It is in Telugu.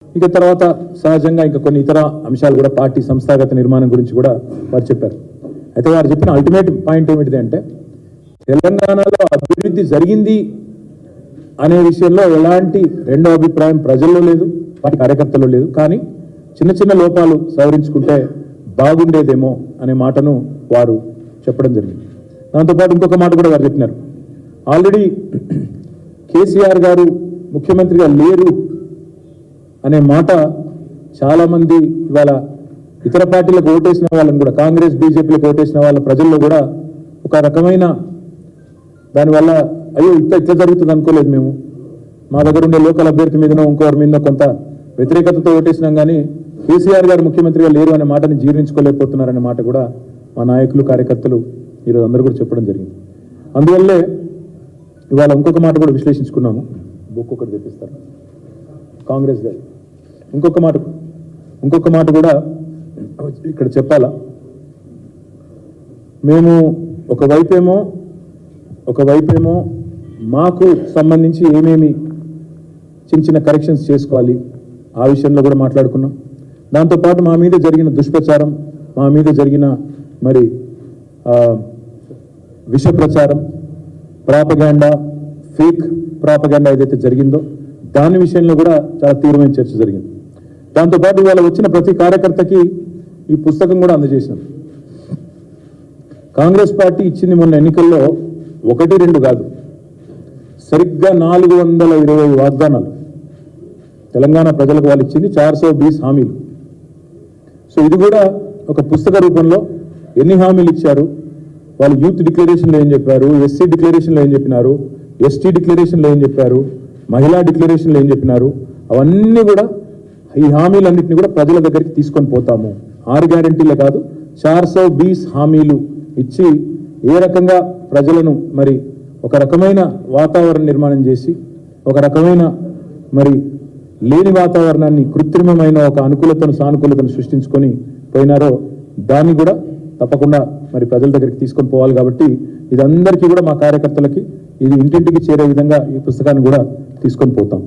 ఇక తర్వాత సహజంగా ఇంకా కొన్ని ఇతర అంశాలు కూడా పార్టీ సంస్థాగత నిర్మాణం గురించి కూడా వారు చెప్పారు. అయితే వారు చెప్పిన అల్టిమేట్ పాయింట్ ఏమిటిది అంటే తెలంగాణలో అభివృద్ధి జరిగింది అనే విషయంలో ఎలాంటి రెండో అభిప్రాయం ప్రజల్లో లేదు, పార్టీ కార్యకర్తల్లో లేదు. కానీ చిన్న చిన్న లోపాలు సవరించుకుంటే బాగుండేదేమో అనే మాటను వారు చెప్పడం జరిగింది. దాంతోపాటు ఇంకొక మాట కూడా వారు చెప్పినారు. ఆల్రెడీ కేసీఆర్ గారు ముఖ్యమంత్రిగా లేరు అనే మాట చాలామంది ఇవాళ ఇతర పార్టీలకు ఓటేసిన వాళ్ళని కూడా, కాంగ్రెస్ బీజేపీలకు ఓటేసిన వాళ్ళ ప్రజల్లో కూడా ఒక రకమైన దానివల్ల అయ్యో ఇట్లా జరుగుతుంది అనుకోలేదు, మేము మా దగ్గర ఉండే లోకల్ అభ్యర్థి మీదనో ఇంకోరి మీద కొంత వ్యతిరేకతతో ఓటేసినాం, కానీ కేసీఆర్ గారు ముఖ్యమంత్రిగా లేరు అనే మాటని జీర్ణించుకోలేకపోతున్నారనే మాట కూడా మా నాయకులు కార్యకర్తలు ఈరోజు అందరూ కూడా చెప్పడం జరిగింది. అందువల్లే ఇవాళ ఇంకొక మాట కూడా విశ్లేషించుకున్నాము. ఒక్కొక్కటి చెప్పిస్తారు కాంగ్రెస్ గారు. ఇంకొక మాట కూడా ఇక్కడ చెప్పాలా. మేము ఒకవైపేమో మాకు సంబంధించి ఏమేమి చిన్న చిన్న కరెక్షన్స్ చేసుకోవాలి ఆ విషయంలో కూడా మాట్లాడుకున్నాం. దాంతోపాటు మా మీద జరిగిన దుష్ప్రచారం, మా మీద జరిగిన మరి విష ప్రచారం, ప్రాపగాండా, ఫేక్ ప్రాపగాండా ఏదైతే జరిగిందో దాని విషయంలో కూడా చాలా తీవ్రమైన చర్చ జరిగింది. దాంతోపాటు ఇవాళ వచ్చిన ప్రతి కార్యకర్తకి ఈ పుస్తకం కూడా అందజేసినాం. కాంగ్రెస్ పార్టీ ఇచ్చింది మొన్న ఎన్నికల్లో 1-2 కాదు, సరిగ్గా 420 వాగ్దానాలు తెలంగాణ ప్రజలకు వాళ్ళు ఇచ్చింది, 420 హామీలు. సో ఇది కూడా ఒక పుస్తక రూపంలో ఎన్ని హామీలు ఇచ్చారు, వాళ్ళు యూత్ డిక్లరేషన్లో ఏం చెప్పారు, ఎస్సీ డిక్లరేషన్లో ఏం చెప్పినారు, ఎస్టీ డిక్లరేషన్లో ఏం చెప్పారు, మహిళా డిక్లరేషన్లో ఏం చెప్పినారు, అవన్నీ కూడా ఈ హామీలన్నింటినీ కూడా ప్రజల దగ్గరికి తీసుకొని పోతాము. 6 గ్యారెంటీలే కాదు, 420 హామీలు ఇచ్చి ఏ రకంగా ప్రజలను మరి ఒక రకమైన వాతావరణ నిర్మాణం చేసి ఒక రకమైన మరి లేని వాతావరణాన్ని కృత్రిమమైన ఒక అనుకూలతను సానుకూలతను సృష్టించుకొని పోయినారో దాన్ని కూడా తప్పకుండా మరి ప్రజల దగ్గరికి తీసుకొని పోవాలి. కాబట్టి ఇదందరికీ కూడా మా కార్యకర్తలకి ఇది ఇంటింటికి చేరే విధంగా ఈ పుస్తకాన్ని కూడా తీసుకొని పోతాం.